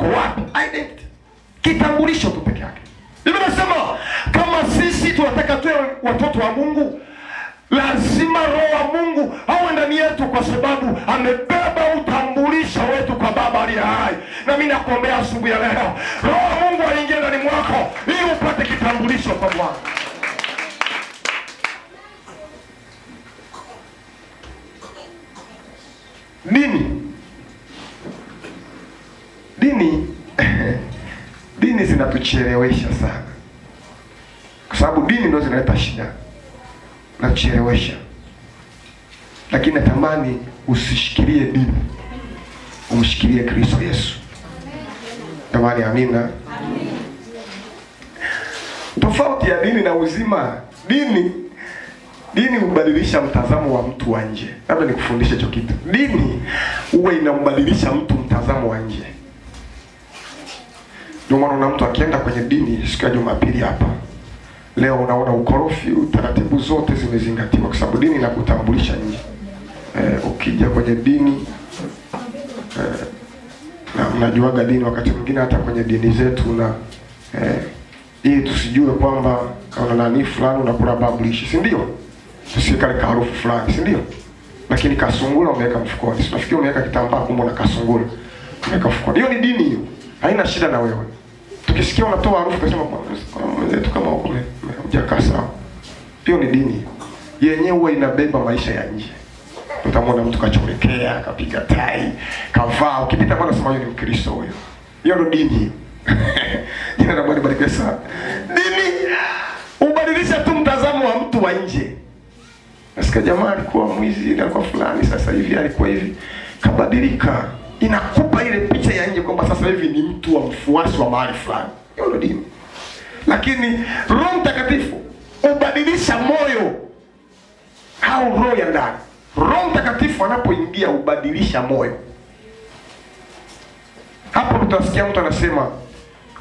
uko wapi. Identity, kitambulisho tu peke yake. Biblia inasema kama sisi tunataka tuwe watoto wa Mungu, lazima Roho wa Mungu awe ndani yetu, kwa sababu amebeba utambulisho wetu kwa Baba aliye hai. Na mimi nakuombea asubuhi ya leo, Roho wa Mungu aingie ndani mwako ili upate kitambulisho kwa Bwana. Dini zinatuchelewesha sana, kwa sababu dini ndio zinaleta shida na kuchelewesha. Lakini natamani usishikilie dini, umshikilie Kristo Yesu. Tamani, amina. Tofauti ya dini na uzima, dini hubadilisha mtazamo wa mtu wa nje. Labda nikufundishe hicho kitu. Dini huwa inambadilisha mtu mtazamo wa nje. Ndio maana una mtu akienda kwenye dini siku ya Jumapili hapa, leo unaona ukorofi, taratibu zote zimezingatiwa, kwa sababu dini inakutambulisha nje. Ukija kwenye dini na mnajuaga dini wakati mwingine hata kwenye dini zetu na ili tusijue kwamba kana nani fulani unakula babulishi, si ndio? Tusikale ka harufu fulani, si ndio? Lakini kasungura umeweka mfukoni. Unafikiri umeweka kitambaa, kumbe na kasungura umeweka mfukoni. Hiyo ni dini hiyo. Haina shida na wewe. Tukisikia unatoa harufu kasema kwa mwenzetu kama ukule hujakaa sawa. Hiyo ni dini. Yenyewe huwa inabeba maisha ya nje. Utamwona mtu kachomekea, kapiga tai, kavaa, ukipita bwana sema yule ni Mkristo huyo. Hiyo ndio dini. Jina la Bwana libarikiwe sana. Dini ubadilisha tu mtazamo wa mtu wa nje. Nasikia jamaa alikuwa mwizi, alikuwa fulani, sasa hivi alikuwa hivi. Kabadilika. Inakupa ile picha ya nje kwamba sasa hivi ni mtu wa mfuasi wa mahali fulani. Hiyo ndio dini. Lakini Roho Mtakatifu ubadilisha moyo au roho ya ndani. Roho Mtakatifu anapoingia ubadilisha moyo. Hapo utasikia mtu anasema,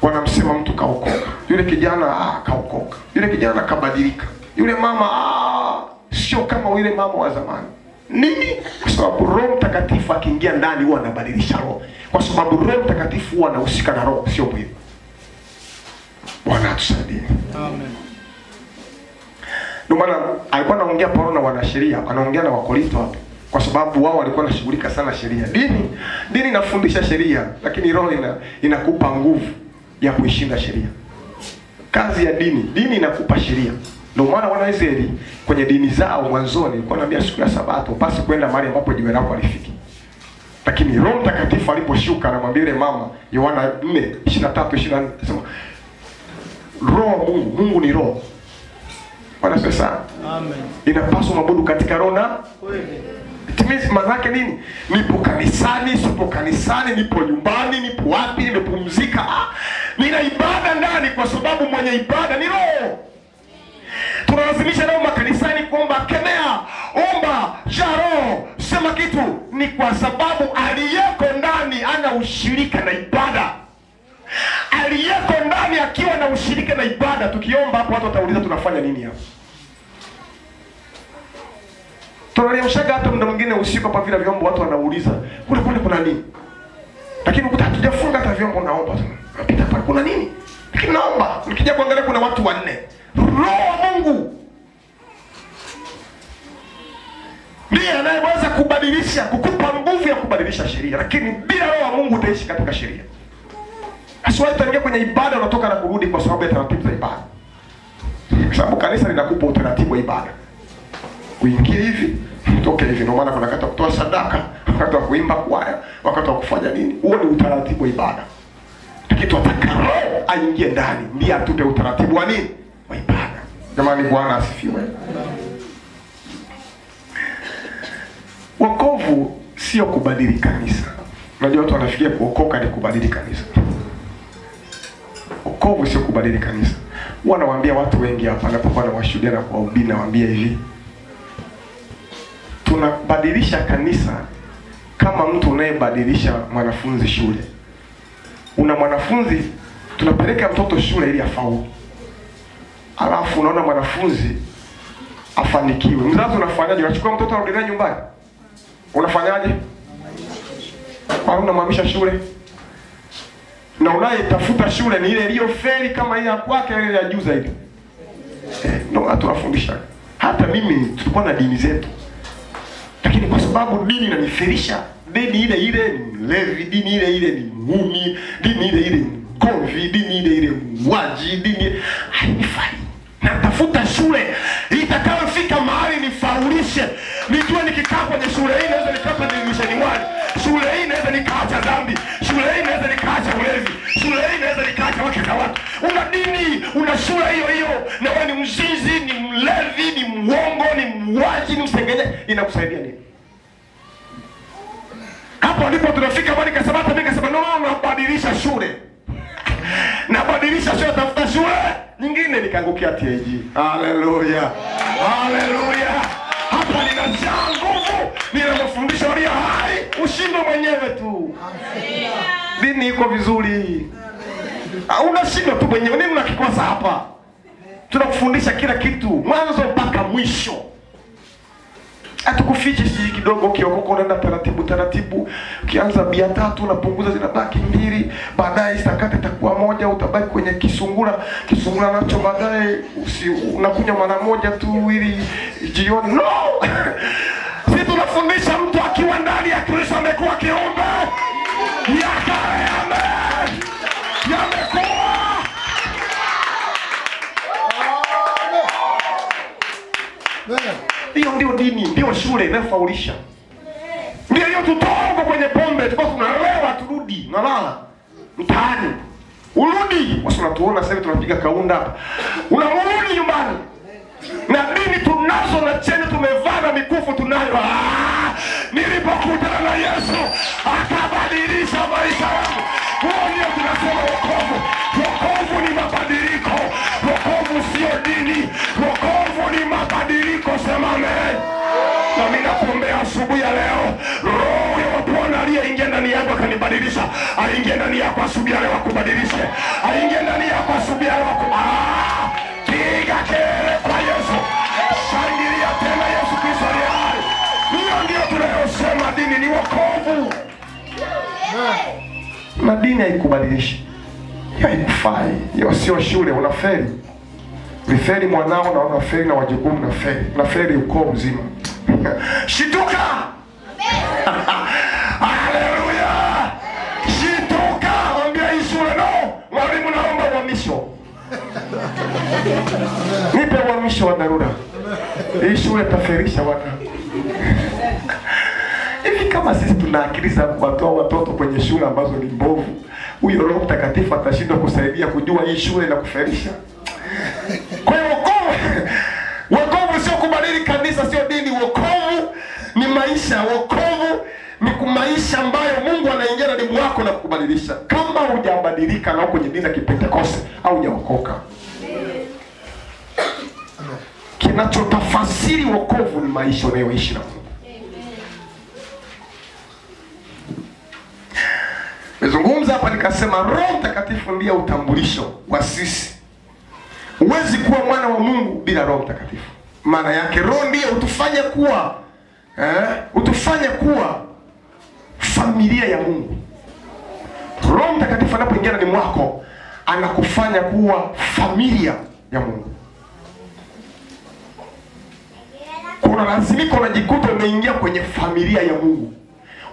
wanamsema mtu kaokoka. Yule kijana kaokoka. Yule kijana kabadilika. Yule mama sio kama yule mama wa zamani. Nini? Kwa sababu Roho Mtakatifu akiingia ndani huwa anabadilisha roho. Kwa sababu Roho Mtakatifu huwa anahusika na roho, sio mwili. Bwana atusaidie. Amen. Ndio maana alikuwa anaongea Paulo na wanasheria, anaongea na Wakorinto hapo. Kwa sababu wao walikuwa wanashughulika sana sheria. Dini inafundisha sheria, lakini roho inakupa nguvu ya kuishinda sheria. Kazi ya dini inakupa sheria. Ndio maana Wanaisraeli kwenye dini zao mwanzoni walikuwa wanaambia siku ya Sabato upasi kwenda mahali ambapo jiwe lako halifiki. Lakini Roho Mtakatifu aliposhuka anamwambia yule mama, Yohana 4:23-24, anasema roho Mungu ni roho. Bwana sasa. Amen. Inapaswa mabudu katika roho na kweli. Itimizi maana yake nini? Nipo kanisani, sipo kanisani, nipo nyumbani, nipo wapi, nimepumzika. Nina ibada ndani, kwa sababu mwenye ibada ni roho. Tunalazimisha leo makanisani kuomba, kemea, omba, jaro, sema kitu. Ni kwa sababu aliyeko ndani ana ushirika na ibada. Aliyeko ndani akiwa na ushirika na ibada, tukiomba hapo watu watauliza tunafanya nini hapo. Tunaliamshaga hata muda mwingine usiku hapa vile vyombo watu wanauliza, kule kuna nini? Lakini ukuta hatujafunga hata vyombo naomba tu. Napita pale kuna nini? Lakini naomba, nikija kuangalia kuna watu 4. Roho wa Mungu ndiye anayeweza kubadilisha, kukupa nguvu ya kubadilisha sheria. Lakini bila Roho wa Mungu utaishi katika sheria. Asiwahi utaingia kwenye ibada unatoka na kurudi kwa sababu ya taratibu za ibada. Kwa sababu kanisa linakupa utaratibu wa ibada. Uingie hivi, utoke hivi. Ndio maana kuna wakati wa kutoa sadaka, wakati wa kuimba kwaya, wakati wa kufanya nini. Huo ni utaratibu wa ibada. Lakini tunataka Roho aingie ndani, ndiye atupe utaratibu wa nini? Wa ibada. Jamani, Bwana asifiwe. Wokovu sio kubadili kanisa. Unajua watu wanafikia kuokoka ni kubadili kanisa. Wokovu sio kubadili kanisa. Wanawaambia watu wengi hapa napokuwa na washuhudia na kuwahubiri, nawaambia hivi, tunabadilisha kanisa kama mtu unayebadilisha mwanafunzi shule. Una mwanafunzi, tunapeleka mtoto shule ili afaulu. Alafu unaona mwanafunzi afanikiwe. Mzazi unafanyaje? Unachukua mtoto unarudi naye nyumbani? Unafanyaje? Au unamhamisha shule? na unayetafuta shule ni ile iliyofeli kama ile ya kwake, ile ya juu zaidi. Ndio watu wafundisha. Hata mimi tulikuwa na dini zetu, lakini kwa sababu dini inanifelisha, dini ile ile ni mlevi, dini ile ile ni mumi, dini ile ile ni mgomvi, dini ile ile mwaji, dini hainifai. Natafuta shule itakayofika mahali nifaulishe, nijue nikikaa kwenye shule hii naweza nikapa dirishani mwani, shule hii naweza nikaacha dhambi, shule hii naweza nikaacha ulevi, shule hii naweza nikaacha wake za watu. Una dini, una shule hiyo hiyo, na wewe ni mzinzi, ni mlevi, ni mwongo, ni mwaji, ni msengenye, inakusaidia nini? Hapo ndipo tunafika bali kasema, hata mimi kasema no, nabadilisha shule. Nabadilisha shule, tafuta shule nyingine, nikaangukia TAG. Haleluya. Haleluya. Hapa ninajaa nguvu, ninamfundisha walio hai, ushinde mwenyewe tu. Dini iko vizuri. Unashinda tu mwenyewe, nini unakikosa hapa? Tunakufundisha kila kitu, mwanzo mpaka mwisho. Hatukufiche sisi kidogo, ukiokoka unaenda taratibu taratibu. Ukianza bia 3 unapunguza zinabaki 2, baadaye sakata itakuwa 1, utabaki kwenye kisungura nacho baadaye unakunywa mara moja tu ili jioni. No! Sisi tunafundisha mtu akiwa ndani ya Kristo amekuwa kiumbe. Yamekuwa. Hiyo ndio dini, ndio shule inayofaulisha. Ndio hiyo tutoka kwenye pombe, tuko tunalewa, turudi, nalala mtaani. Urudi, wasi unatuona sasa tunapiga kaunda hapa. Unarudi nyumbani. Na dini tunazo na cheni tumevaa na mikufu tunayo. Nilipokutana na Yesu akabadilisha maisha yangu. Huo ndio tunasema wokovu. Wokovu ni mabadiliko. Wokovu sio dini. Wokovu ni mabadiliko. Sema amen. Na mimi nakuombea asubuhi ya leo, Roho ya Bwana aliyeingia ndani yako akanibadilisha, aingie ndani yako asubuhi ya leo akubadilishe. Aingie ndani yako asubuhi ya leo piga kelele kwa Yesu. Shangilia tena Yesu Kristo aliye hai. Hiyo ndio tunayosema dini ni wokovu. Na dini haikubadilishi. Hiyo haikufai. Hiyo sio shule, unafeli. Ulifeli mwanao na unafeli na wajukuu mnafeli. Unafeli ukoo mzima. Shituka! Haleluya! Shituka! Ambia hii shule no! Mwalimu naomba uhamisho. Nipe uhamisho wa dharura. Hii shule taferisha wana. Hivi kama sisi tuna akili za kuwatoa watoto kwenye shule ambazo ni mbovu, huyo Roho Mtakatifu atashindwa kusaidia kujua hii shule na kuferisha? Kwa hiyo wokovu sio kubadili kanisa, sio dini. Wokovu ni maisha. Wokovu ni maisha ambayo Mungu anaingia ndani mwako na kukubadilisha. Kama hujabadilika na kwenye dini ya Kipentekoste au hujaokoka, kinachotafasiri wokovu ni maisha unayoishi na Mungu. Nimezungumza hapa nikasema Roho Mtakatifu ndiye utambulisho wa sisi. Huwezi kuwa mwana wa Mungu bila Roho Mtakatifu. Maana yake Roho ndiye utufanya kuwa familia ya Mungu. Roho Mtakatifu anapoingia ndani mwako anakufanya kuwa familia ya Mungu. Kuna lazimika unajikuta umeingia kwenye familia ya Mungu.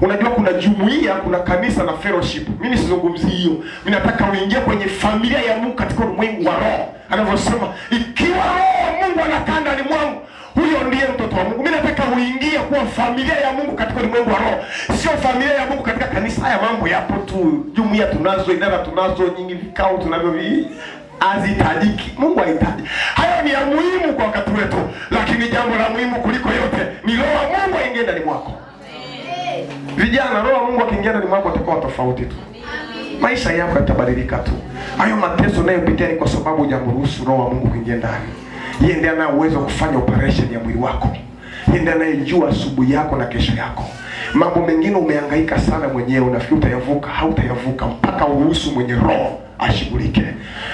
Unajua kuna jumuiya, kuna kanisa na fellowship. Mimi sizungumzi hiyo. Mimi nataka uingie kwenye familia ya Mungu katika ulimwengu wa roho. Anavyosema, ikiwa Roho wa Mungu anakaa ndani mwangu, huyo ndiye mtoto wa Mungu. Mimi nataka uingie kuwa familia ya Mungu katika ulimwengu wa roho. Sio familia ya Mungu katika kanisa. Haya mambo yapo tu. Jumuiya tunazo, idara tunazo, nyingi vikao tunavyo hazihitajiki. Mungu hahitaji. Hayo ni ya muhimu kwa wakati wetu. Lakini jambo la muhimu kuliko yote ni Roho wa Mungu aingie ndani mwako. Vijana, Roho wa Mungu akiingia ndani mwako utakuwa tofauti tu. Maisha yako yatabadilika tu. Hayo mateso unayopitia ni kwa sababu hujamruhusu Roho wa Mungu kuingia ndani. Yeye ndiye ana uwezo wa kufanya operation ya mwili wako. Yeye ndiye anayejua asubuhi yako na kesho yako. Mambo mengine umehangaika sana mwenyewe, unafikiri utayavuka, hautayavuka mpaka uruhusu mwenye Roho ashughulike.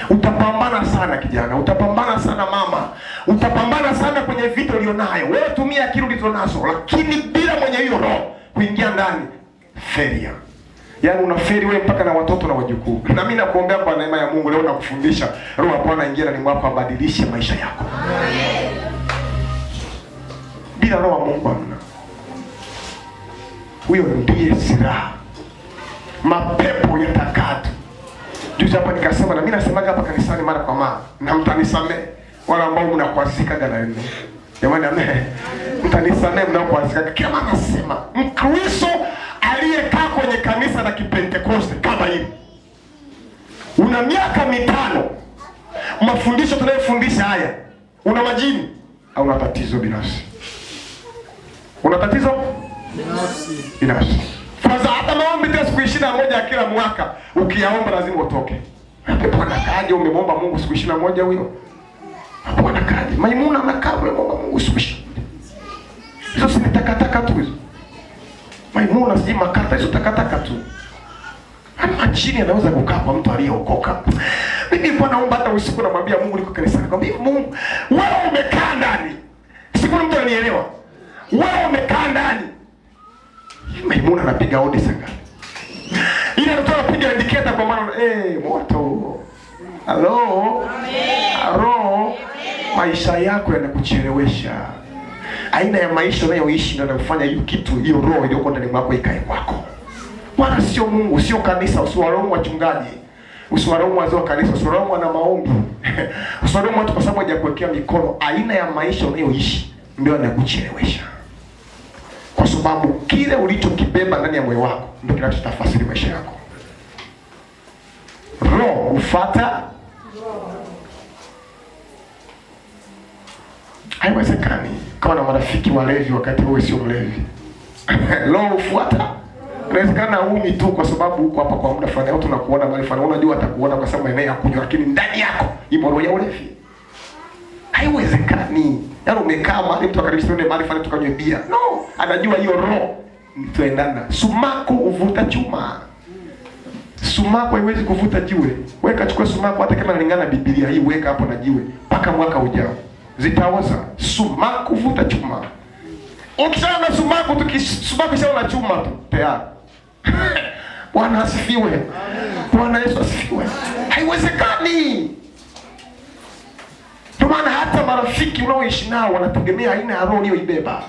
Utapambana sana kijana, utapambana sana mama, utapambana sana kwenye vita ulionayo. Wewe tumia akili ulizonazo, lakini bila mwenye hiyo Roho kuingia ndani, failure. Yaani unaferi wewe mpaka na watoto na wajukuu. Na mimi nakuombea kwa neema ya Mungu leo nakufundisha Roho wa Bwana ingia ndani mwako abadilishe maisha yako. Bila Roho wa Mungu hamna. Huyo ndiye silaha. Mapepo yatakata. Juzi hapa nikasema, na mimi nasemaga hapa kanisani mara kwa mara, na mtanisamee wala ambao mnakwazika na nini. Jamani, amen. Mtanisamee mnaokwazika. Kama nasema Mkristo aliyekaa kwenye kanisa la Kipentekoste kama hili, una miaka 5, mafundisho tunayofundisha haya, una majini au una tatizo binafsi? Una tatizo binafsi. Kwanza hata maombi tena siku 21 ya kila mwaka ukiyaomba lazima utoke. Pepo anakaje umemwomba Mungu siku 21 huyo? Hapo anakaje? Maimuna anakaa umemwomba Mungu siku 20. Hizo si takataka tu hizo. Maimuna si makata hizo takataka tu. Hata chini anaweza kukaa kwa mtu aliyeokoka. Mimi kwa naomba hata usiku namwambia Mungu niko kanisani kwa mimi Mungu, wewe umekaa ndani. Siku mtu anielewa. Wewe umekaa ndani. Maimuna anapiga hodi sanga. Ile anatoa piga indicator kwa maana moto. Hello. Hello. Maisha yako yanakuchelewesha. Aina ya maisha unayoishi ndio inafanya hiyo kitu, hiyo roho iliyoko ndani mwako ikae kwako. Bwana sio Mungu, sio kanisa, usiwalaumu wachungaji. Usiwalaumu wazee wa kanisa, usiwalaumu na maombi. Usiwalaumu watu kwa sababu hajakuwekea mikono. Aina ya maisha unayoishi ndio yanakuchelewesha. Kwa sababu kile ulichokibeba ndani ya moyo wako ndio kinachotafasiri maisha yako. Roho ufuata. Haiwezekani kama na marafiki walevi wakati wewe sio mlevi. Roho ufuata. Inawezekana umi tu kwa sababu uko hapa kwa muda fulani au tunakuona mahali fulani. Unajua atakuona kwa sababu eneo ya kunywa, lakini ndani yako ipo roho ya ulevi. Haiwezekani. Yaani umekaa mahali mtu akaribisha ndio mahali fulani tukanywe bia. No, anajua hiyo roho tuendana. Sumaku uvuta chuma. Sumaku haiwezi kuvuta jiwe. Weka chukua sumaku hata kama inalingana na Biblia hii, weka hapo na jiwe mpaka mwaka ujao. Zitaoza. Sumaku vuta chuma. Ukisha na sumaku sumaku sio na chuma tu. Tayari. Bwana asifiwe. Amen. Bwana Yesu asifiwe. Haiwezekani. Kwa maana hata marafiki unaoishi nao wanategemea aina ya roho uliyoibeba.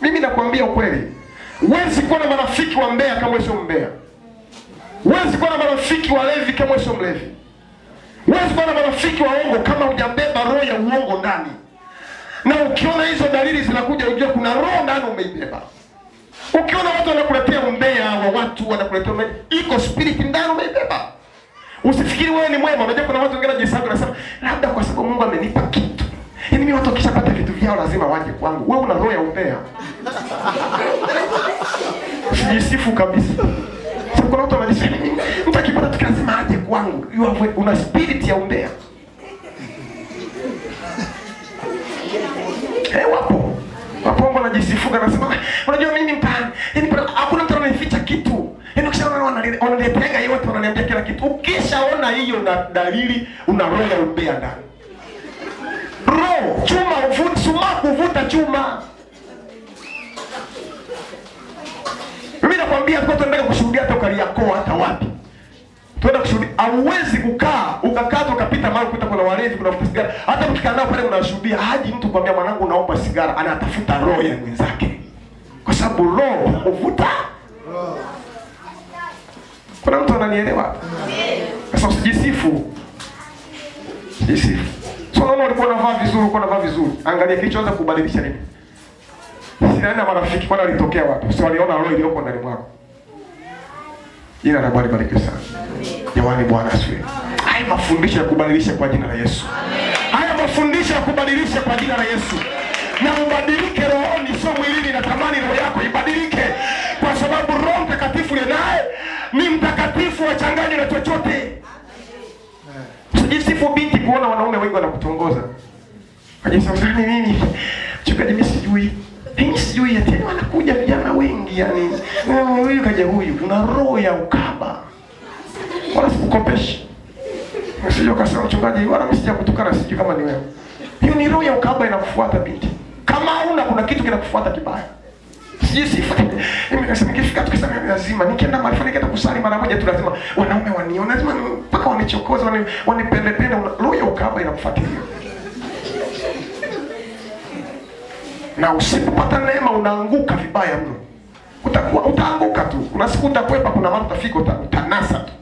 Mimi nakwambia ukweli. Huwezi kuwa na marafiki wa mbea kama sio mbea. Huwezi kuwa na marafiki walevi kama sio mlevi. Huwezi kuwa na marafiki waongo kama hujabeba roho ya uongo ndani. Na ukiona hizo dalili zinakuja ujue kuna roho ndani umeibeba. Ukiona watu wanakuletea umbea wa watu wanakuletea umbea, iko spirit ndani umeibeba. Usifikiri wewe ni mwema. Unajua kuna watu wengine wanajisahau wanasema labda kwa sababu Mungu amenipa kitu. Yaani mimi watu wakishapata vitu vyao lazima waje kwangu. Wewe una roho ya umbea. Usijisifu kabisa. Sababu kuna watu wanajisema mtu akipata kitu lazima aje kwangu. Una spirit ya umbea. Wapo wanajisifu wanasema unajua mimi mpani. Yaani hakuna mtu ananificha kitu. Yaani ukishaona wananiletea yote wananiambia kila kitu. Ukishaona hiyo na dalili una roho ya umbea ndani. Roho chuma uvuta sumaku uvuta chuma. Mimi nakwambia kwa tunataka kushuhudia hata Kariakoo hata wapi. Tuenda kushuhudia. Hauwezi kukaa ukakata ukapita mahali kuta kuna walevi kuna mtu sigara. Hata mkikaa nao pale unashuhudia haji mtu kwambia mwanangu naomba sigara, anatafuta roho ya mwenzake. Kwa sababu roho uvuta. Kuna mtu ananielewa? Sasa usijisifu. Usijisifu. So unaona ulikuwa unavaa vizuri, ulikuwa unavaa vizuri. Angalia kilichoanza kubadilisha nini? Sina na marafiki kwa alitokea wapi? Sio waliona roho iliyoko ndani mwako. Jina la Bwana libarikiwe sana. Jamani Bwana asifiwe. Haya mafundisho ya kubadilisha kwa jina la Yesu. Haya mafundisho ya kubadilisha kwa jina la Yesu. Na ubadilike rohoni, sio mwilini. Natamani roho yako ibadilike kwa sababu Roho Mtakatifu naye ni mtakatifu, wachanganye na chochote. Usijisifu binti kuona wanaume wengi wanakutongoza. Unajisema nini? Chungaji mimi sijui. Mimi sijui eti wanakuja vijana wengi yani. Huyu kaja huyu, una roho ya ukaba. Wala sikukopeshi. Msije ukasema mchungaji wala mimi sija kutukana sijui kama ni wewe. Hiyo ni roho ya ukaba inakufuata binti. Kama kuna kitu kinakufuata kibaya. Sijisifu. Mimi nasema nikifika tukisema lazima nikienda mahali fulani nikienda kusali mara moja tu lazima wanaume wanione, lazima mpaka wanichokoze, wanipende roho ya ukahaba inakufuatilia. Na usipopata neema unaanguka vibaya mno. Utaanguka tu. Kuna siku utakwepa, kuna mahali utafika utanasa tu.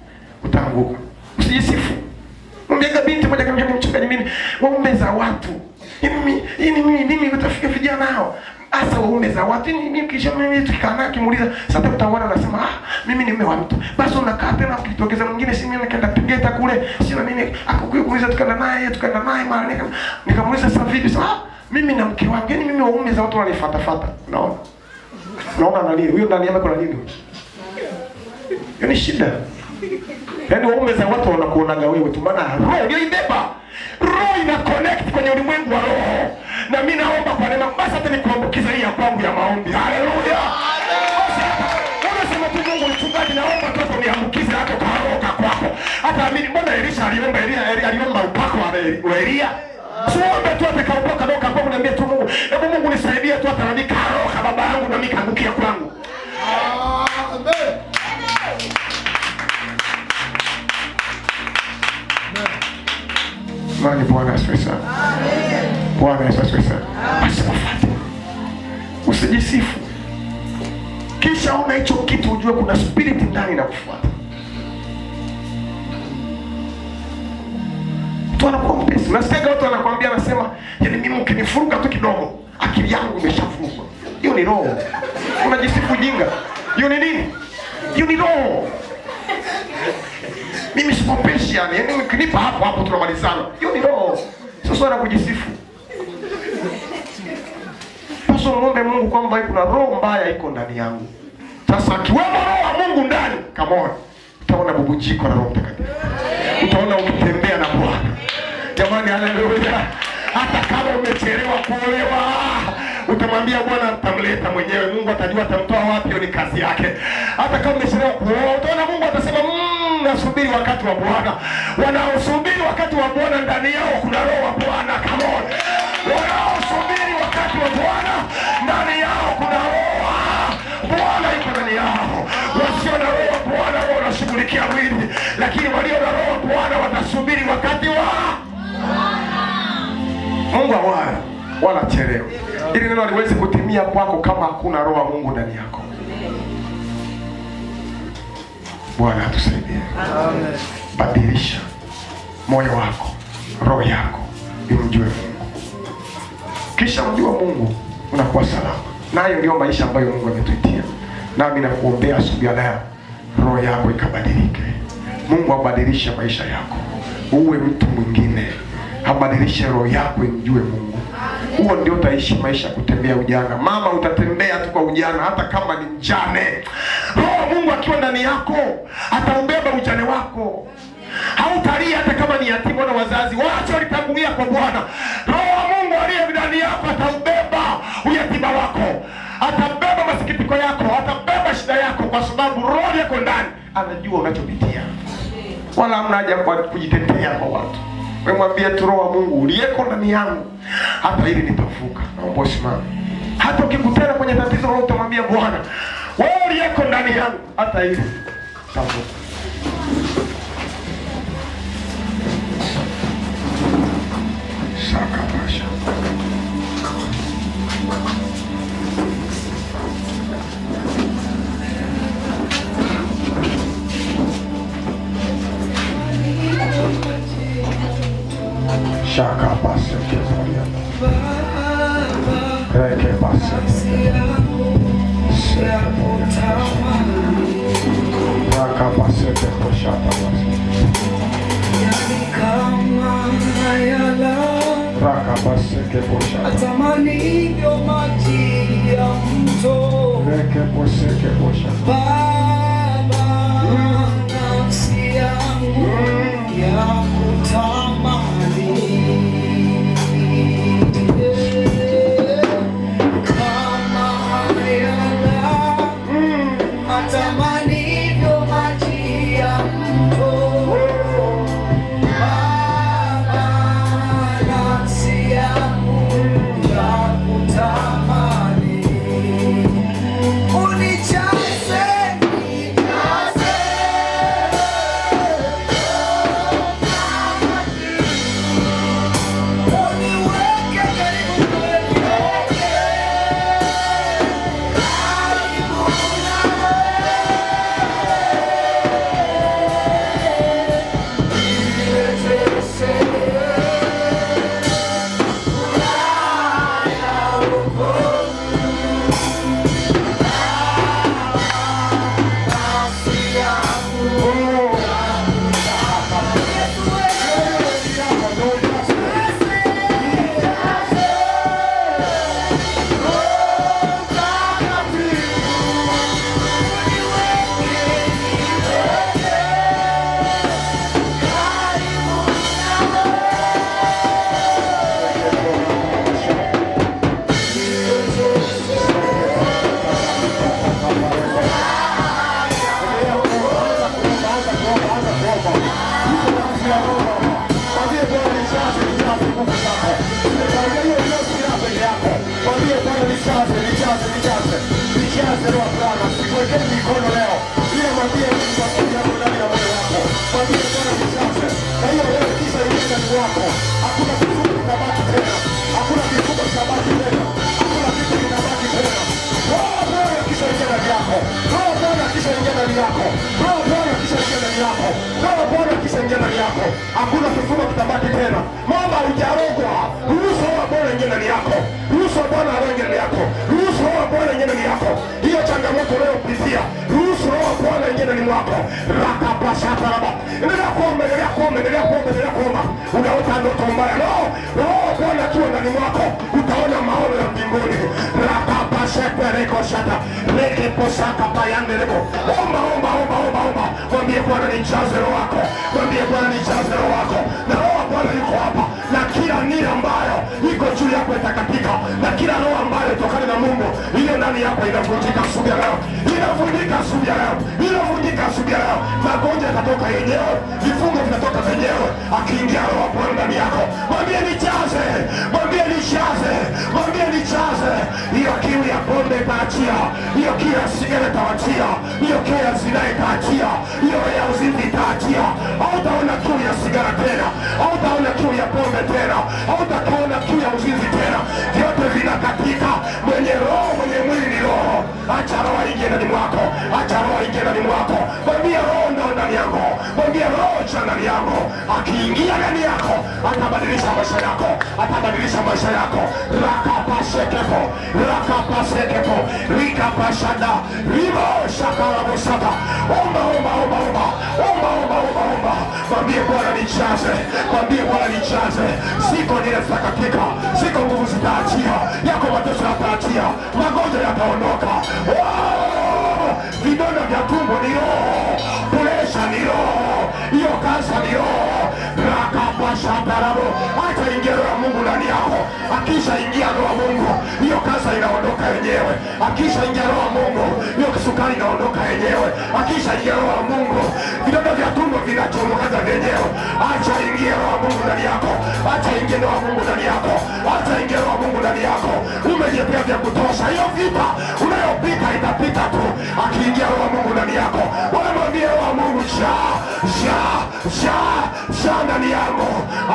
Utaanguka. Usijisifu. Mbiega binti moja kama mchungaji, mimi waume za watu. Mimi utafika vijana hao. Asa waume za watu. Mimi kisha mimi tukikaa kimuuliza, sasa utaona unasema mimi ni mume wa mtu. Basi unakaa tena ukitokeza mwingine si mimi nikaenda Tegeta kule. Sio mimi akakuuliza tukaenda naye mara nikamuuliza sasa vipi? Sasa mimi na mke wangu, yani mimi waume za watu wanifuata. Unaona analia. Huyo ndani yake kuna nini? Hiyo ni shida. Yaani waume za watu wanakuonaga wewe tu, maana roho ndio ibeba. Roho ina connect kwenye ulimwengu wa roho. Na mimi naomba kwa neema basi hata nikuambukiza hii ya kwangu ya maombi. Haleluya. Unasema tu Mungu mchungaji, naomba tu uniambukize hapo kwa roho kwako. Hata mimi mbona Elisha aliomba upako wa Elia? Tuombe tu atakaokoka doka kwa kuniambia tu Mungu, hebu Mungu nisaidie tu ataandika roho kama baba yangu na mimi kaangukia kwangu. Amen. Mani Bwana asifiwe sana. Amen. Bwana asifiwe sana. Usifuate. Usijisifu. Kisha una hicho kitu ujue kuna spirit ndani inakufuata. Tu anakuwa mpesi. Nasikia watu wanakuambia, anasema, yaani mimi ukinifuruka tu kidogo, akili yangu imeshafurukwa. Hiyo ni roho. Unajisifu jinga. Hiyo ni nini? Hiyo ni roho. Mimi sikopeshi yani ukinipa hapo tunamalizana. Hiyo ni roho. Sio swala kujisifu. Sasa muombe Mungu kwamba kuna roho mbaya iko ndani yangu. Sasa kiwemo roho wa Mungu ndani, come on. Utaona bubujiko la Roho Mtakatifu. Utaona ukitembea na Bwana. Jamani, haleluya. Hata kama umechelewa kuolewa, utamwambia Bwana atamleta mwenyewe. Mungu atajua atamtoa wapi, hiyo ni kazi yake. Hata kama umechelewa kuoa, utaona Mungu atasema nasubiri wakati wa Bwana. Wanaosubiri wakati wa Bwana ndani yao kuna roho wa Bwana. Come on. Wanaosubiri wakati wa Bwana ndani yao kuna roho Bwana iko ndani yao. Wasio na roho wa Bwana wao wanashughulikia mwili, lakini walio na roho wa Bwana watasubiri wakati wa Bwana. Mungu wala chelewa. Ili neno liweze kutimia kwako kama hakuna roho wa Mungu ndani yako. Bwana atusaidie. Amen. Badilisha moyo wako, roho yako, imjue Mungu. Kisha mjua Mungu, unakuwa salama. Nayo ndio maisha ambayo Mungu ametuitia. Nami nakuombea asubuhi ya leo, roho yako ikabadilike. Mungu abadilishe maisha yako. Uwe mtu mwingine. Abadilishe roho yako imjue Mungu. Huo ndio utaishi maisha kutembea ujana. Mama, utatembea tu kwa ujana hata kama ni mjane. Roho Mungu akiwa ndani yako ataubeba ujane wako. Hautalia hata kama ni yatima na wazazi. Waache walitangulia kwa Bwana. Roho Mungu aliye ndani yako ataubeba uyatima wako. Atabeba masikitiko yako, atabeba shida yako, kwa sababu roho yako ndani anajua unachopitia. Wala hamna haja kwa kujitetea kwa watu. Wewe mwambie tu roho wa Mungu uliyeko ndani yangu, hata hili nitavuka. Naomba usimame. Hata ukikutana kwenye tatizo lolote mwambie Bwana, wewe uliyeko ndani yangu, hata hili nitavuka. Saka pasha. Shaka pasa kezoria. Reke pasa. Raka pasa kekoshata pasa. Raka pasa kekoshata. Atamani yo maji ya mto. Reke pasa kekoshata. Baba nafsi yangu ya kutamani. mikono leo, ili mwambie nitakuja hapo ndani ya moyo wako. Mwambie Bwana nijaze. Na hiyo wewe kisha ingia ndani wako. Hakuna kifungo kitabaki tena. Hakuna kifungo kitabaki tena. Hakuna kitu kinabaki tena. Roho Bwana kisha ingia ndani yako. Roho Bwana kisha ingia ndani yako. Roho Bwana kisha ingia ndani yako. Roho Bwana kisha ingia ndani yako. Hakuna kifungo kitabaki tena. Mama hujarogwa. Ruhusu Roho Bwana ingia ndani yako. Ruhusu Bwana aroge ndani yako. Ruhusu Roho Bwana ingia ndani yako. Hiyo changamoto leo upitia. Ruhusu Roho Bwana ingia ndani mwako. Rakapashata raba. Endelea kuomba, endelea kuomba, endelea kuomba, endelea kuomba. Unaota ndoto mbaya. Roho Bwana akiwa ndani mwako, utaona maono ya mbinguni. Rakapashata reko shata. Reke posaka payande reko. Omba, omba, omba, omba, omba. Mwambie Bwana nijaze Roho wako. Mwambie Bwana nijaze Roho wako. Na Roho Bwana yuko hapa. Na kila nia ambayo iko juu yako itakatika. Na kila roho ambayo itokana na Mungu ile ndani yako inavunjika asubuhi ya leo. Inavunjika asubuhi ya leo. Inavunjika asubuhi ya leo. Magonjwa yatatoka yenyewe. Vifungo vinatoka wenyewe. Akiingia Roho Bwana ndani yako. Mwambie nijaze. Mwambie nijaze. Mwambie nijaze. Hiyo kiu ya pombe itaachia. Hiyo kiu ya sigara itaachia. Hiyo kiu ya zina itaachia. Hiyo ya uzinzi itaachia. Hautaona kiu ya sigara tena. Hautaona kiu ya pombe tena. Hautaona kiu ya uzinzi tena. Vyote vinakatika. Mwenye roho, mwenye mwili ni roho. Acha roho ingie ndani mwako. Acha roho ingie ndani mwako. Mwambie roho ndio ndani yako. Mwambie roho cha ndani yako. Akiingia ndani yako, atabadilisha maisha yako. Atabadilisha maisha yako. Rakapasekepo. Rakapasekepo. Rikapashada. Ribo shakara musaka. Omba, omba, omba, omba. Omba, omba, omba, omba. Mwambie Bwana nijaze. Mwambie Bwana nijaze. Siko nile zitakatika. Siko nguvu zitaachia. Yako mateso yataachia. Magonjwa yataondoka. Vidonda vya tumbo ni roho. Presha ni roho. Hiyo kansa ni roho. Rakapashatarabo. Acha ingia roho ya Mungu ndani yako. Akisha ingia roho ya Mungu, hiyo kansa inaondoka yenyewe. Akisha ingia roho ya Mungu, hiyo kisukari inaondoka yenyewe. Akisha ingia roho ya Mungu, vidonda vya tumbo vinachomoka yenyewe. Acha ingia roho ya Mungu ndani yako. Acha ingia roho ya Mungu ndani yako. Acha ingia roho ya Mungu ndani yako. Umejipea vya kutosha. Hiyo vita unayopita itapita tu. Akiingia roho ya Mungu ndani yako, wewe mwambie roho ya Mungu jaa ndani yako.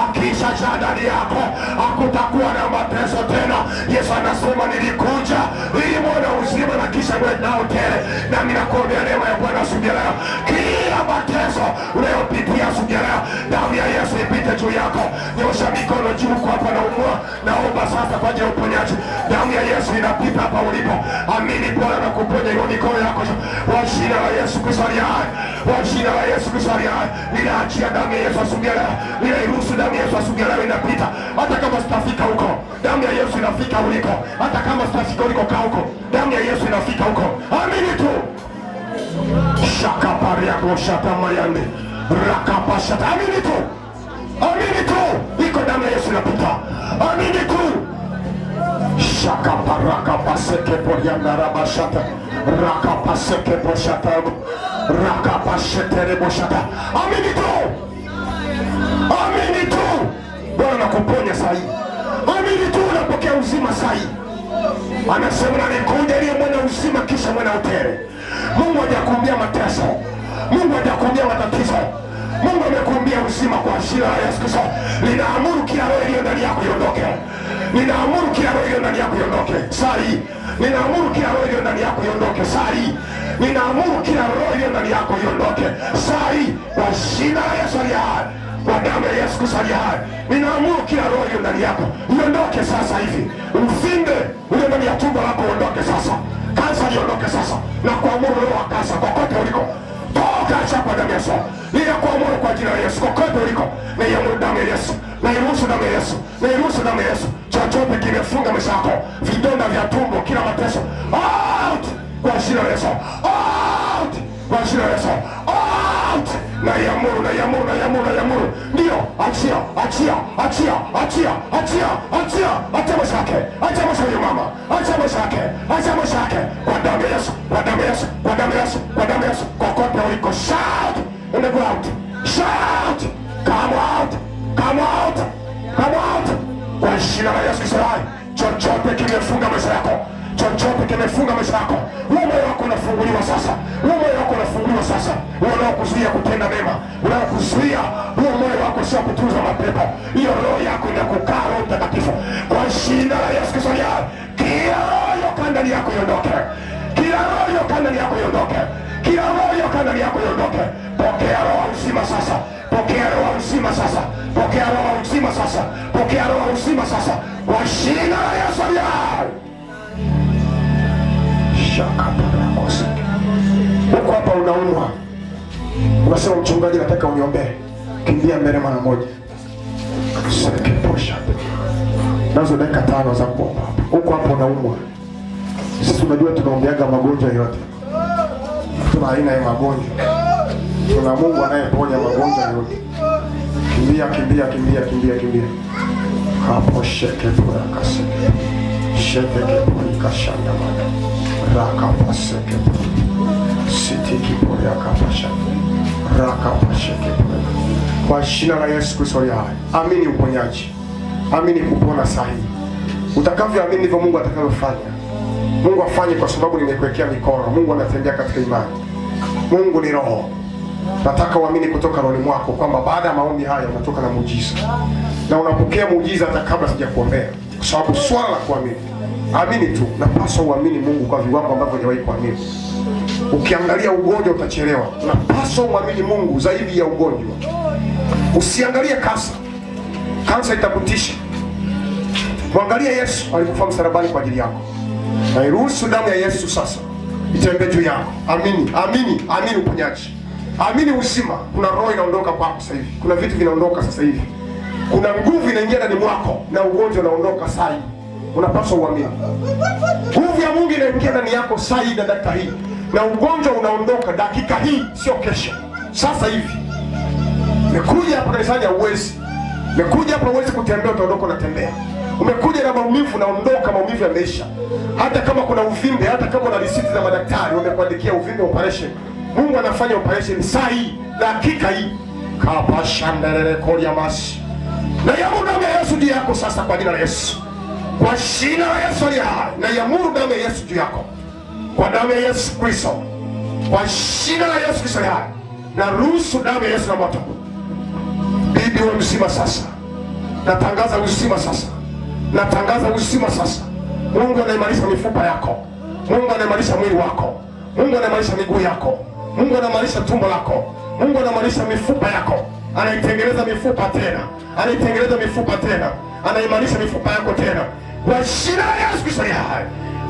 Akisha jaa ndani yako, hakutakuwa na mateso tena. Yesu anasema nilikuja ili muone uzima na kisha muwe nao tele. Nami nakuombea neema ya Bwana asubuhi ya leo. Kila mateso unayopitia asubuhi ya leo, damu ya Yesu ipite juu yako. Nyosha mikono juu kwa hapa na umwa. Naomba sasa kwa ajili ya uponyaji. Damu ya Yesu inapita hapa ulipo. Amini Bwana na kuponya hiyo mikono yako. Kwa jina la Yesu Kristo aliye hai. Kwa jina la Yesu Kristo aliye hai. Ninaachia damu ya Yesu asubuhi ya leo. Ninairuhusu damu ya Yesu asubuhi ya leo inapita. Hata kama sitafika huko, damu ya Yesu inafika uliko. Hata kama sitafika uliko kaa huko, damu ya Yesu inafika huko. Amini tu. Shakaparia koshata mayande. Rakapashata. Amini tu. Amini tu. Iko damu ya Yesu inapita. Amini tu. Shakaparaka paseke porianda rabashata. Rakapaseke poshata. Rakapashetere boshata. Amini tu. Amini tu. Bwana nakuponya sahi. Amini tu unapokea uzima sahi. Anasema nalikuja ili mwana uzima kisha mwana utere. Mungu hajakuambia mateso. Mungu hajakuambia matatizo. Mungu amekuambia uzima kwa jina la Yesu Kristo. Ninaamuru kila roho iliyo ndani yako iondoke. Ninaamuru kila roho iliyo ndani yako iondoke. Sahi. Ninaamuru kila roho iliyo ndani yako iondoke. Sahi. Ninaamuru kila roho iliyo ndani yako iondoke. Sahi. Kwa jina la Yesu aliye hai. Kwa damu ya Yesu Kristo aliye hai. Ninaamuru kila roho iliyo ndani yako iondoke sasa hivi. Uvimbe ule ndani ya tumbo lako uondoke sasa. Kansa iondoke sasa. Na kuamuru roho wa kansa kokote uliko. Toka hapa damu ya Yesu. Ninakuamuru kwa jina la Yesu kokote uliko. Naiamuru damu ya Yesu. Nairuhusu damu ya Yesu. Nairuhusu damu ya Yesu. Chochote kimefunga maisha yako. Vidonda vya tumbo, kila mateso. Out! Kwa jina la Yesu. Out! Kwa jina la Yesu. Out! Naiamuru, naiamuru, naiamuru, naiamuru. Ndio, achia, achia, achia, achia, achia, achia. Acha maisha yake. Acha maisha ya mama. Acha maisha yake. Acha maisha yake. Kwa damu ya Yesu. Kwa damu ya Yesu. Kwa damu ya Yesu. Kwa damu ya Yesu. Kokote uliko. Shout! In the ground. Shout! Come out! Come out! Come out! Kwa jina la Yesu Kristo hai. Chochote kimefunga maisha yako, chochote kimefunga maisha yako, huo moyo wako unafunguliwa sasa. Huo moyo wako unafunguliwa sasa. Unaokuzuia kutenda mema, unaokuzuia huo moyo wako sio kutunza mapepo, hiyo roho yako inakukaa Roho Mtakatifu kwa jina la Yesu Kristo. Kila roho ndani yako iondoke, kila roho ndani yako iondoke, kila roho ndani yako iondoke. Pokea roho uzima sasa, pokea roho uzima sasa, pokea roho uzima sasa, pokea roho uzima sasa kwa jina la Yesu. Huko hapa unaumwa, unasema mchungaji, nataka uniombee. Kimbia mbele mara moja. Nazo dakika 5 za kuomba. Huko hapa unaumwa. Sisi tunajua tunaombeaga magonjwa yote. Tuna aina ya magonjwa. Tuna Mungu anayeponya magonjwa yote. Kimbia, kimbia, kimbia, kimbia, kimbia. Hapo sheke pora kaseke. Sheke pora kashanda mada. Raka paseke pora. Sitiki pora kapasha. Raka pasheke pora. Kwa jina la Yesu Kristo ya hai. Amini uponyaji. Amini kupona sahihi. Utakavyoamini ndivyo Mungu atakavyofanya. Mungu afanye kwa sababu nimekuwekea mikono. Mungu anatembea katika imani. Mungu ni roho. Nataka uamini kutoka rohoni mwako kwamba baada ya maombi haya unatoka na muujiza. Na unapokea muujiza hata kabla sijakuombea. Kwa sababu swala la kuamini. Amini tu. Napaswa uamini Mungu kwa viwango ambavyo hujawahi kuamini. Ukiangalia ugonjwa utachelewa. Unapaswa uamini Mungu zaidi ya ugonjwa. Usiangalie kansa. Kansa itakutisha. Mwangalie Yesu alikufa msalabani kwa ajili yako. Na iruhusu damu ya Yesu sasa itembee juu yako. Amini, amini, amini uponyaji. Amini uzima. Kuna roho inaondoka kwako sasa hivi. Kuna vitu vinaondoka sasa hivi. Kuna nguvu inaingia ndani mwako na ugonjwa unaondoka sasa hivi. Unapaswa uamini. Nguvu ya Mungu inaingia ndani yako sasa hivi na dakika hii. Na ugonjwa unaondoka dakika hii, sio kesho. Sasa hivi. Umekuja hapa kanisani hauwezi. Umekuja hapa huwezi kutembea, utaondoka unatembea. Umekuja na maumivu, naondoka, maumivu yameisha. Hata kama kuna uvimbe, hata kama una risiti za madaktari wamekuandikia uvimbe operation, Mungu anafanya operation saa hii, dakika hii. Kapashandelele kolia masi. Na yamuru damu ya Yesu juu yako sasa kwa jina la Yesu. Kwa jina la Yesu aliye hai. Na yamuru damu ya Yesu juu yako. Kwa damu ya Yesu Kristo. Kwa jina la Yesu Kristo aliye hai. Na ruhusu damu ya Yesu na moto. Bibi wa mzima sasa. Natangaza uzima sasa. Natangaza uzima sasa. Mungu anaimarisha mifupa yako. Mungu anaimarisha mwili wako. Mungu anaimarisha miguu yako. Mungu anaimarisha tumbo lako. Mungu anaimarisha mifupa yako. Anaitengeneza mifupa tena. Anaitengeneza mifupa tena. Anaimarisha mifupa yako tena. Kwa jina la Yesu Kristo aliye hai.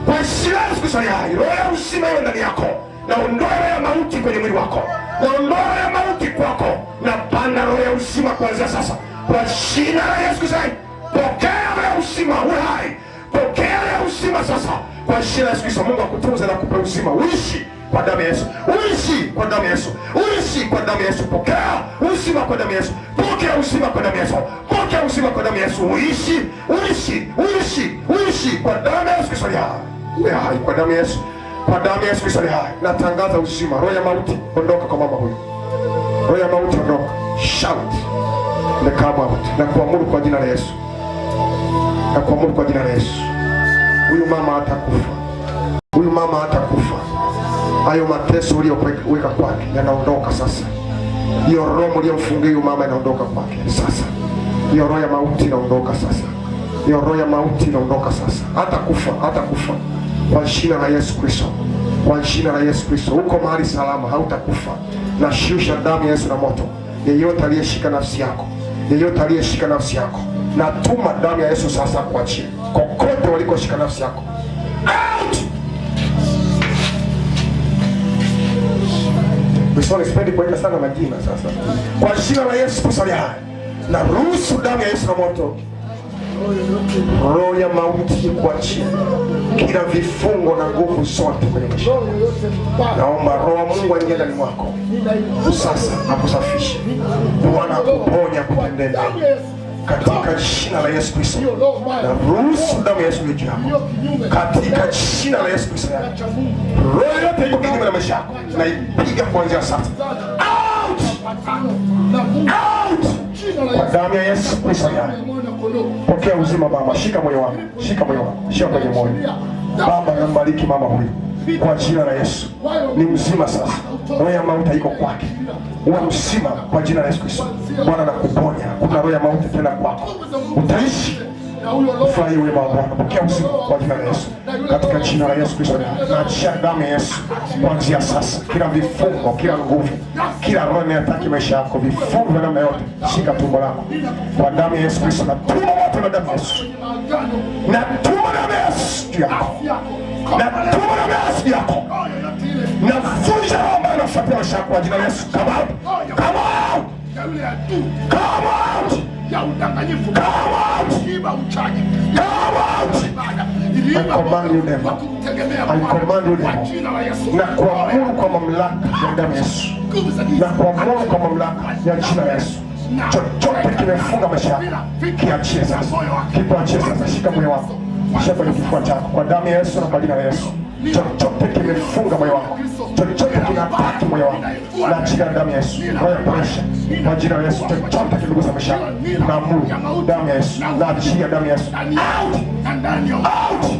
Kwa jina la Yesu Kristo aliye hai. Roho ya uzima iwe ndani yako. Na ondoa roho ya mauti kwenye mwili wako. Na ondoa roho ya mauti kwako. Na panda roho ya uzima kuanzia sasa. Kwa jina la Yesu Kristo. Pokea roho ya uzima uwe hai. Pokea roho ya uzima sasa. Kwa jina la Yesu Kristo. Mungu akutunze na kupe uzima. Uishi kwa damu ya Yesu. Uishi kwa damu ya Yesu. Uishi kwa damu ya Yesu. Pokea uzima kwa damu ya Yesu. Pokea uzima kwa damu ya Yesu. Pokea uzima kwa damu ya Yesu. Uishi, uishi, uishi, uishi kwa damu ya Yesu Kristo aliye hai. Uwe hai kwa damu ya Yesu. Kwa damu ya Yesu Kristo aliye hai. Natangaza uzima. Roho ya mauti ondoka kwa mama huyu. Roho ya mauti ondoka. Shout. Na kama na kuamuru kwa jina la Yesu. Na kuamuru kwa jina la Yesu. Huyu mama hatakufa. Huyu mama hatakufa. Hayo mateso uliyoweka kwake yanaondoka sasa. Hiyo roho uliyomfungia huyu mama inaondoka kwake sasa. Hiyo roho ya mauti inaondoka sasa. Hiyo roho ya mauti inaondoka sasa. Hatakufa, hatakufa. Kwa jina la Yesu Kristo. Kwa jina la Yesu Kristo. Uko mahali salama, hautakufa. Na shusha damu ya Yesu na moto. Yeyote aliyeshika nafsi yako. Yeyote aliyeshika nafsi yako. Na tuma damu ya Yesu sasa kuachia. Kokote walikoshika nafsi yako. Out! Mwisho sipendi kuweka sana majina sasa. Kwa jina la Yesu Kristo aliye hai. Na ruhusu damu ya Yesu na moto. Roho ya mauti kuachia. Kila vifungo na nguvu zote kwenye maisha. Naomba roho wa Mungu aingie ndani mwako. Sasa akusafishe. Bwana akuponya kutendea. Katika jina la Yesu Kristo. Na ruhusu damu ya Yesu juu yako. Katika jina la Yesu Kristo. Roho yote iko kinyume na maisha yako. Na ipiga kuanzia sasa. Out! Out! Kwa damu ya Yesu Kristo. Pokea uzima mama. Shika moyo wako. Shika moyo wako. Shika kwenye moyo. Baba, nambariki mama huyu kwa jina la Yesu. Ni mzima sasa, roho ya mauti iko kwake. Uwe mzima kwa jina la Yesu Kristo. Bwana nakuponya, kuna roho ya mauti tena kwako, utaishi. Furahi wema wa Bwana, pokea uzima kwa jina la Yesu, katika jina la Yesu Kristo. Naachia damu ya Yesu kuanzia sasa, kila vifungo, kila nguvu, kila roho inayotaka maisha yako, vifungo vya namna yote, shika tumbo lako kwa damu ya Yesu Kristo. Na tumbo wote na damu ya Yesu, na tumbo damu ya Yesu juu yako, na tumbo damu ya Yesu juu yako, na vunja roho ambayo inafuatia maisha yako kwa jina la Yesu. Come out, come out, come out. Ya udanganyifu, iba uchaji, I command you devil, I command you devil, na kuamuru kwa mamlaka ya damu ya Yesu, na kuamuru kwa mamlaka ya jina la Yesu, chochote kimefunga maisha yako kiachie sasa, kiachie sasa. Shika moyo wako, shika kwenye kifua chako kwa damu ya Yesu na kwa jina la Yesu. Chochote kimefunga moyo wako, chochote kinataki moyo wako, na jina la damu ya Yesu, roho ya presha kwa jina la Yesu, chochote kimegusa maisha yako, na amuru damu ya Yesu, na jina damu ya Yesu, out, out.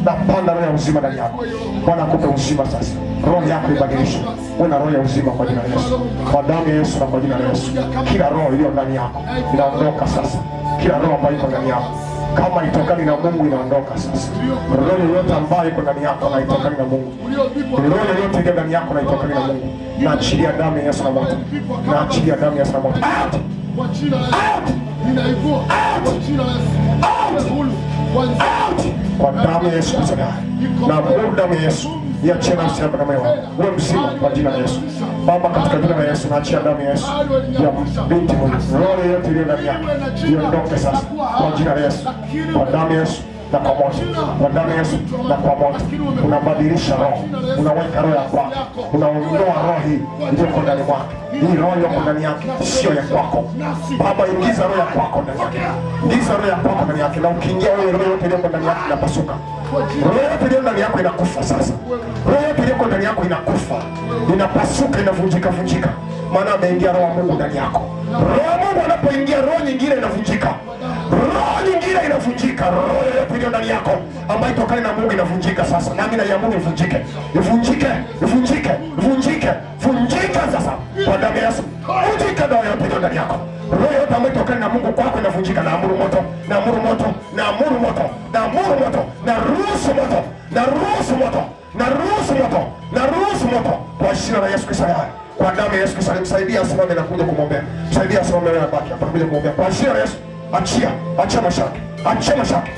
Na panda roho ya uzima ndani yako. Bwana akupe uzima sasa, roho yako ibadilishwe, uwe na roho ya uzima kwa jina la Yesu, kwa damu ya Yesu na kwa jina la Yesu. Kila roho iliyo ndani yako inaondoka sasa, kila roho ambayo iko ndani yako kama itokani na Mungu inaondoka sasa. Roho yoyote ambayo iko ndani yako na itokani na Mungu, roho yoyote iliyo ndani yako na itokani na Mungu, na achilia damu ya Yesu na moto, na achilia damu ya Yesu na moto. Out! Out! Out! Kwa damu ya Yesu Kristo, na Mungu damu ya Yesu iachie nafsi yako na moyo wako, uwe mzima kwa jina la Yesu. Baba, katika jina la Yesu naachia damu ya Yesu ya binti huyu, roho yoyote iliyo ndani yako iondoke sasa kwa jina la Yesu, kwa damu ya Yesu na kwa moto, kwa damu ya Yesu na kwa moto. Unabadilisha roho, unaweka roho ya kwako, unaondoa roho hii iliyoko ndani mwake. Hii roho iliyoko ndani yake sio ya kwako. Baba, ingiza roho ya kwako ndani yake, ingiza roho ya kwako ndani yake, na ukiingia wewe, roho yote iliyoko ndani yake inapasuka. Roho yote iliyo ndani yako inakufa sasa, roho yote iliyoko ndani yako inakufa, inapasuka, inavunjika vunjika, maana ameingia roho wa Mungu ndani yako. Roho wa Mungu anapoingia, roho nyingine inavunjika, roho nyingine inavunjika. Roho yote iliyo ndani yako ambayo itokana na Mungu inavunjika sasa, nami naiamuru ivunjike, ivunjike, ivunjike, ivunjike, vunjika sasa kwa damu ya Yesu. Vunjika roho yote iliyo ndani yako, roho yote ambayo itokana na Mungu kwako inavunjika. Na amuru moto, na amuru moto, na amuru moto, na amuru moto, na ruhusu moto, na ruhusu moto, na ruhusu moto, na ruhusu moto kwa jina la Yesu Kristo. Kwa damu ya Yesu Kristo, msaidia asimame na kuja kumwombea, msaidia asimame na baki hapa kuja kumwombea kwa jina la Yesu. Achia, achia mashaka, achia mashaka.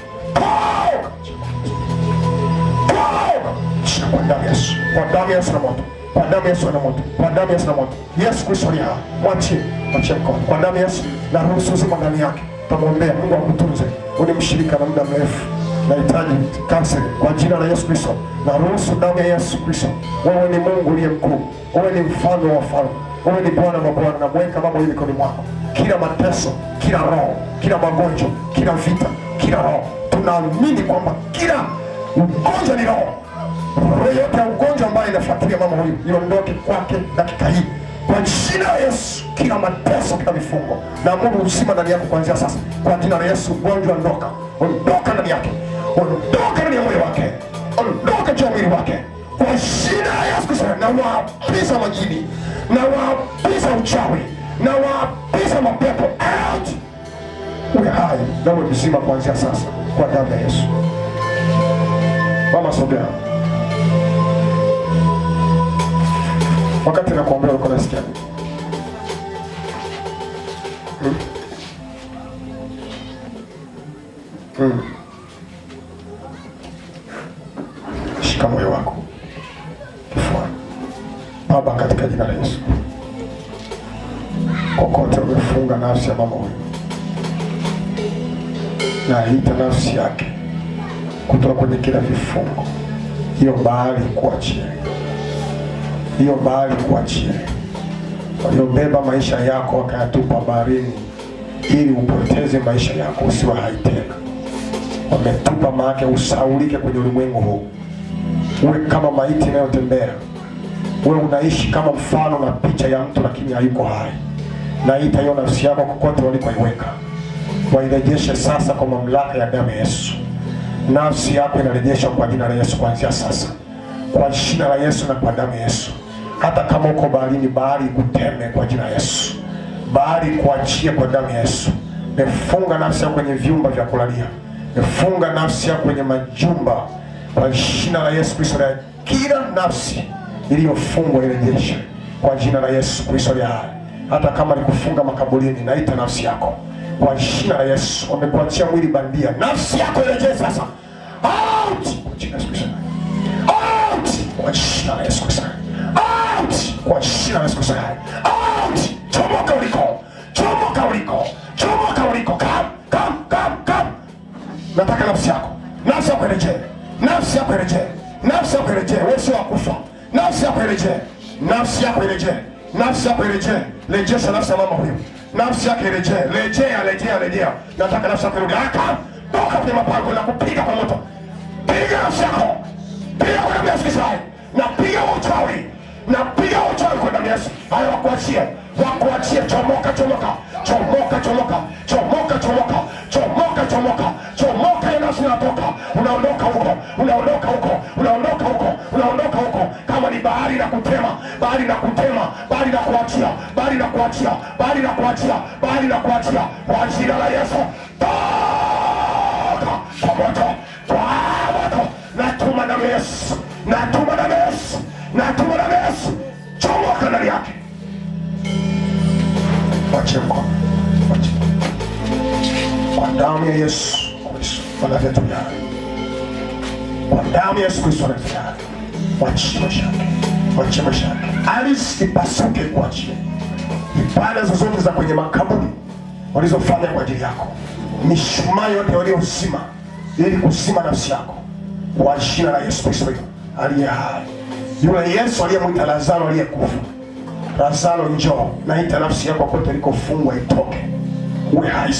Kwa damu ya Yesu, kwa damu ya Yesu na moto, kwa damu ya Yesu na moto, kwa damu ya Yesu na moto. Yesu Kristo ni hapa, mwachie, mwachie mkono. Kwa damu ya Yesu na ruhusu uzima ndani yake. Tamwombea Mungu akutunze, unimshirika na muda mrefu, nahitaji kanseli kwa jina la Yesu Kristo. Na ruhusu damu ya Yesu Kristo. Wewe ni Mungu uliye mkuu, wewe ni mfalme wa wafalme, wewe ni Bwana wa Bwana. Namweka mambo hili mikononi mwako, kila mateso, kila roho, kila magonjwa, kila vita, kila roho. Tunaamini kwamba kila ugonjwa ni roho. Roho yote ya ugonjwa ambayo inafuatilia mama huyu iondoke kwake dakika hii kwa jina la Yesu. Kila mateso, kila vifungo, na Mungu uzima ndani yako kuanzia sasa kwa jina la Yesu. Ugonjwa ondoka, ondoka ndani yake, ondoka ndani ya moyo wake, ondoka juu ya mwili wake kwa jina la Yesu Kristo. Na waapiza majini, na waapiza uchawi, na waapiza mapepo out. Uwe hai na uwe mzima kuanzia sasa kwa damu ya Yesu. Mama sogea. Wakati nakuombea ulikuwa unasikia nini? Shika moyo wako kifuani. Baba, katika jina la Yesu, kokote umefunga nafsi ya mama huyu, na ita nafsi yake kutoka kwenye kila vifungo, hiyo bahari kuachie, hiyo bahari kuachie. Waliobeba maisha yako wakayatupa baharini ili upoteze maisha yako, usiwe hai tena. Wametupa maake usaulike kwenye ulimwengu huu, uwe kama maiti inayotembea. Wewe unaishi kama mfano na picha ya mtu lakini hayuko hai. Na ita hiyo nafsi yako kokote walikoiweka, wairejeshe sasa kwa mamlaka ya damu ya Yesu. Nafsi yako inarejeshwa kwa jina la Yesu kuanzia sasa, kwa jina la Yesu na kwa damu ya Yesu. Hata kama uko baharini, bahari ikuteme kwa jina la Yesu, bahari kuachie kwa damu ya Yesu. Mefunga nafsi yako kwenye vyumba vya kulalia, mefunga nafsi yako kwenye majumba kwa jina la Yesu Kristo. Kila nafsi iliyofungwa irejeshe kwa jina la Yesu Kristo. Hata kama nikufunga makaburini, naita nafsi yako kwa jina la Yesu. Wamekuachia mwili bandia, nafsi yako irejee sasa. Out kwa jina la Yesu Kristo. Out kwa jina la Yesu Kristo. Out kwa jina la Yesu Kristo. Out, chomoka uliko, chomoka uliko, chomoka uliko. Come. Nataka nafsi yako, nafsi yako irejee, nafsi yako irejee, nafsi yako irejee. Wewe sio wakufa, nafsi yako irejee, nafsi yako irejee, nafsi yako irejee. Rejesha nafsi ya mama huyu, nafsi yake irejee, rejea. Nataka nafsi yako irudi. Toka kwenye mapango na kupiga kwa moto. Piga nafsi yako, piga kwa damu ya Yesu. Napiga uchawi, napiga uchawi kwa damu ya Yesu. Haya, wakuachie, chomoka. Ya nafsi inatoka, unaondoka huko. Kama ni bahari na kutema, bahari na kuachia, kwa jina la Yesu. Toka kwa moto, natuma damu ya Yesu, chomoka ndani yake. Wache mkono, kwa damu ya Yesu Kristo wanavyotumia, kwa damu ya Yesu Kristo wanavyotumia. Wache maisha yake, alisi ipasuke kwa ajili ibada zozote za kwenye makaburi walizofanya kwa ajili yako, mishumaa yote waliozima ili kuzima nafsi yako, kwa jina la Yesu Kristo aliye hai. Yule Yesu aliyemwita Lazaro aliyekufa, Lazaro njoo, naita nafsi yako kote ilikofungwa itoke. Uwe hai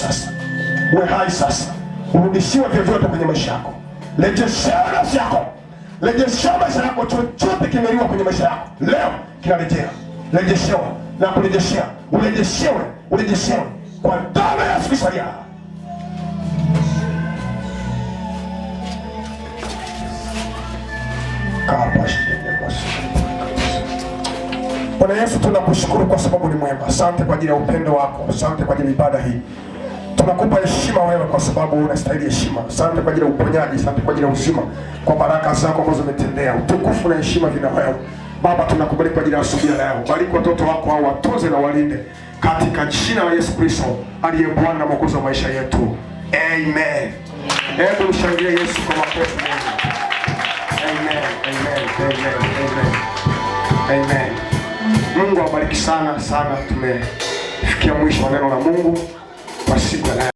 sasa, urudishiwe vyovyote kwenye maisha yako. Rejeshewa nafsi yako, rejeshewa maisha yako. Chochote kimeliwa kwenye maisha yako leo kinarejea. Rejeshewa na kurejeshea, urejeshewe kwa damu ya Yesu Kristo. Bwana Yesu, tunakushukuru kwa sababu ni mwema. Asante kwa ajili ya upendo wako, asante kwa ajili ya ibada hii. Tunakupa heshima wewe kwa sababu unastahili heshima. Asante kwa ajili ya uponyaji, asante kwa ajili ya uzima, kwa baraka zako ambazo umetendea. Utukufu na heshima vina wewe. Baba, tunakubariki kwa ajili ya asubuhi leo. Bariki watoto wako hao, watunze na walinde katika jina la Yesu Kristo aliye Bwana na Mwokozi wa maisha yetu. Amen. Hebu mshangilie Yesu kwa makofi. Amen. Mungu awabariki sana. Tumefikia mwisho wa neno la Mungu kwa siku ya leo.